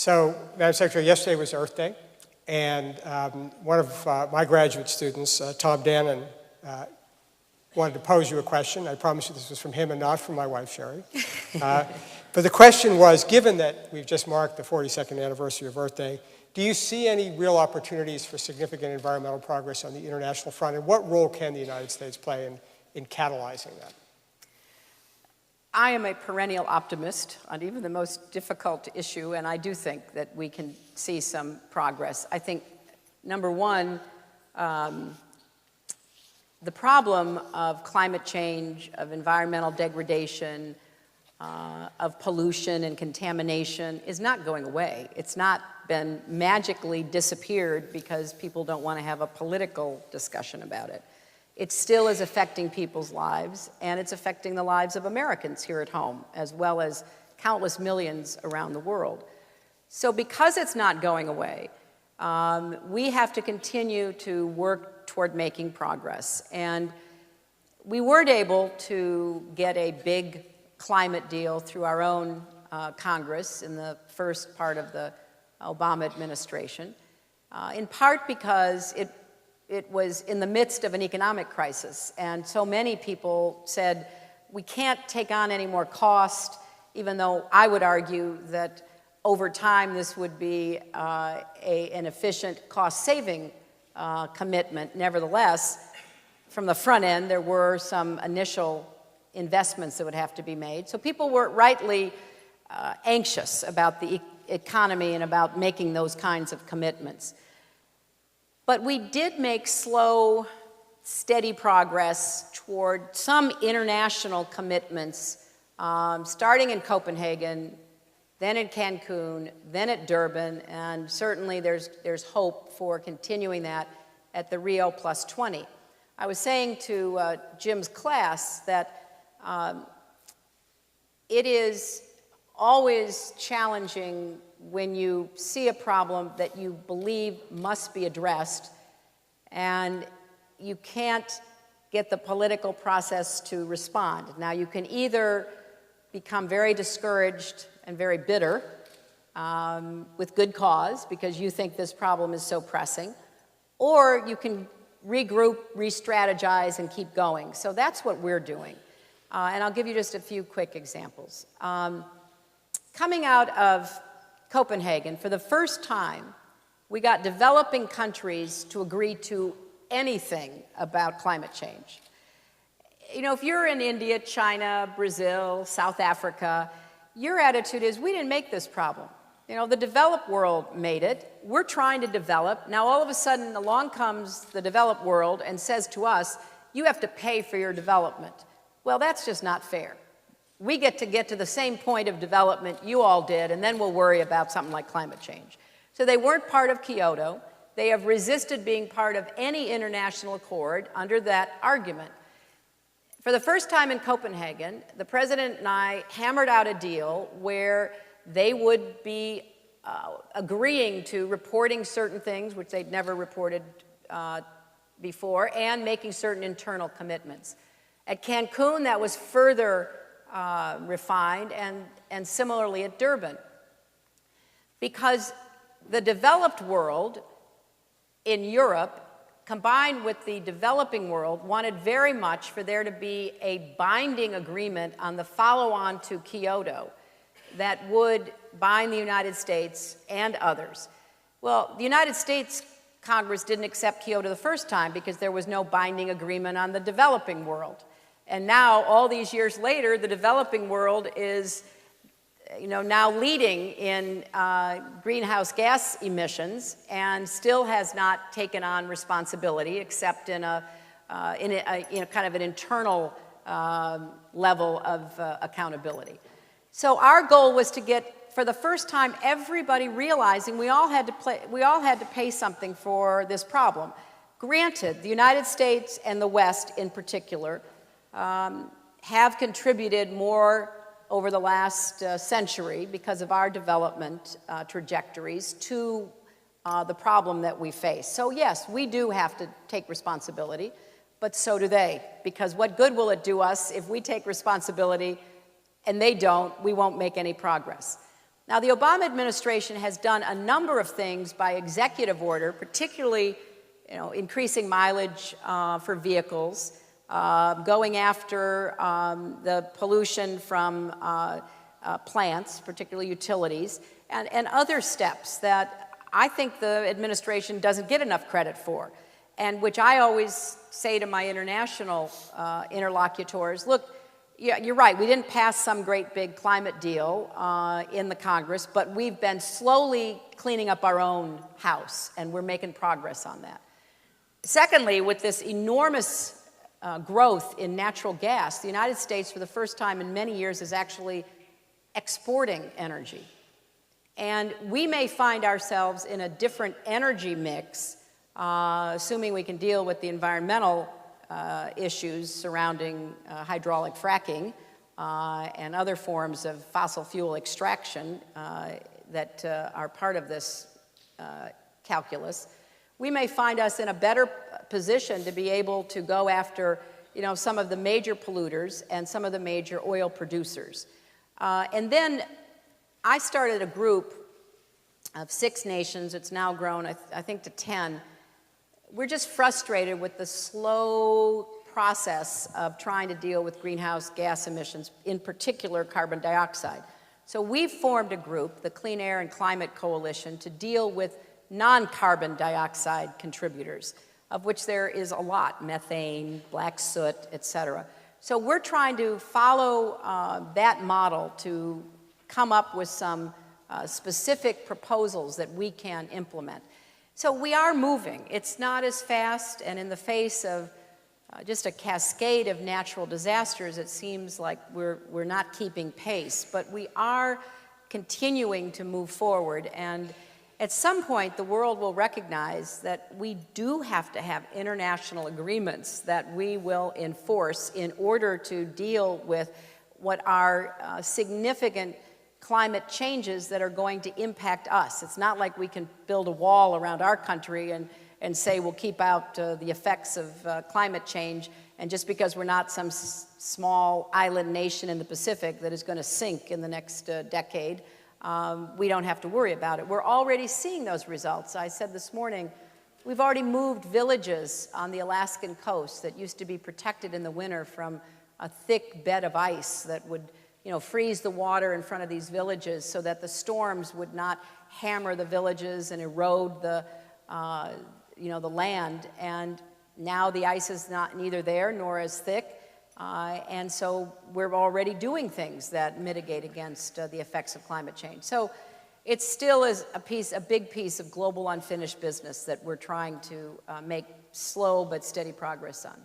So, Madam Secretary, yesterday was Earth Day, and one of my graduate students, Tom Dannon, wanted to pose you a question. I promise you this was from him and not from my wife, Sherry. But the question was, given that we've just marked the 42nd anniversary of Earth Day, do you see any real opportunities for significant environmental progress on the international front, and what role can the United States play in catalyzing that? I am a perennial optimist on even the most difficult issue, and I do think that we can see some progress. I think, number one, the problem of climate change, of environmental degradation, of pollution and contamination is not going away. It's not been magically disappeared because people don't want to have a political discussion about it. It still is affecting people's lives, and it's affecting the lives of Americans here at home, as well as countless millions around the world. So because it's not going away, we have to continue to work toward making progress. And we weren't able to get a big climate deal through our own Congress in the first part of the Obama administration, in part because it was in the midst of an economic crisis, and so many people said, we can't take on any more cost, even though I would argue that over time this would be an efficient cost-saving commitment. Nevertheless, from the front end, there were some initial investments that would have to be made. So people were rightly anxious about the economy and about making those kinds of commitments. But we did make slow, steady progress toward some international commitments, starting in Copenhagen, then in Cancun, then at Durban, and certainly there's hope for continuing that at the Rio +20. I was saying to Jim's class that it is always challenging when you see a problem that you believe must be addressed and you can't get the political process to respond. Now, you can either become very discouraged and very bitter with good cause because you think this problem is so pressing, or you can regroup, re-strategize, and keep going. So that's what we're doing. And I'll give you just a few quick examples. Coming out of Copenhagen, for the first time, we got developing countries to agree to anything about climate change. You know, if you're in India, China, Brazil, South Africa, your attitude is, we didn't make this problem. You know, the developed world made it. We're trying to develop. Now, all of a sudden, along comes the developed world and says to us, you have to pay for your development. Well, that's just not fair. We get to the same point of development you all did, and then we'll worry about something like climate change. So they weren't part of Kyoto. They have resisted being part of any international accord under that argument. For the first time in Copenhagen, the president and I hammered out a deal where they would be agreeing to reporting certain things, which they'd never reported before, and making certain internal commitments. At Cancun, that was further refined, and similarly at Durban. Because the developed world in Europe, combined with the developing world, wanted very much for there to be a binding agreement on the follow-on to Kyoto that would bind the United States and others. Well, the United States Congress didn't accept Kyoto the first time because there was no binding agreement on the developing world. And now, all these years later, the developing world is, now leading in greenhouse gas emissions and still has not taken on responsibility except in a kind of an internal level of accountability. So our goal was to get, for the first time, everybody realizing we all had to pay something for this problem. Granted, the United States and the West in particular have contributed more over the last century because of our development trajectories to the problem that we face. So yes, we do have to take responsibility, but so do they, because what good will it do us if we take responsibility and they don't? We won't make any progress. Now, the Obama administration has done a number of things by executive order, particularly increasing mileage for vehicles, going after the pollution from plants, particularly utilities, and other steps that I think the administration doesn't get enough credit for, and which I always say to my international interlocutors, look, yeah, you're right, we didn't pass some great big climate deal in the Congress, but we've been slowly cleaning up our own house, and we're making progress on that. Secondly, with this enormous growth in natural gas, the United States, for the first time in many years, is actually exporting energy. And we may find ourselves in a different energy mix, assuming we can deal with the environmental issues surrounding hydraulic fracking and other forms of fossil fuel extraction that are part of this calculus. We may find us in a better position to be able to go after some of the major polluters and some of the major oil producers. And then I started a group of 6 nations. It's now grown, I think, to 10. We're just frustrated with the slow process of trying to deal with greenhouse gas emissions, in particular carbon dioxide. So we've formed a group, the Clean Air and Climate Coalition, to deal with non-carbon dioxide contributors, of which there is a lot: methane, black soot, et cetera. So we're trying to follow that model to come up with some specific proposals that we can implement. So we are moving. It's not as fast, and in the face of just a cascade of natural disasters, it seems like we're not keeping pace, but we are continuing to move forward. And at some point, the world will recognize that we do have to have international agreements that we will enforce in order to deal with what are significant climate changes that are going to impact us. It's not like we can build a wall around our country and say we'll keep out the effects of climate change, and just because we're not some small island nation in the Pacific that is going to sink in the next decade, we don't have to worry about it. We're already seeing those results. I said this morning, we've already moved villages on the Alaskan coast that used to be protected in the winter from a thick bed of ice that would freeze the water in front of these villages so that the storms would not hammer the villages and erode the land. And now the ice is neither there nor as thick. And so we're already doing things that mitigate against the effects of climate change. So it still is a big piece of global unfinished business that we're trying to make slow but steady progress on.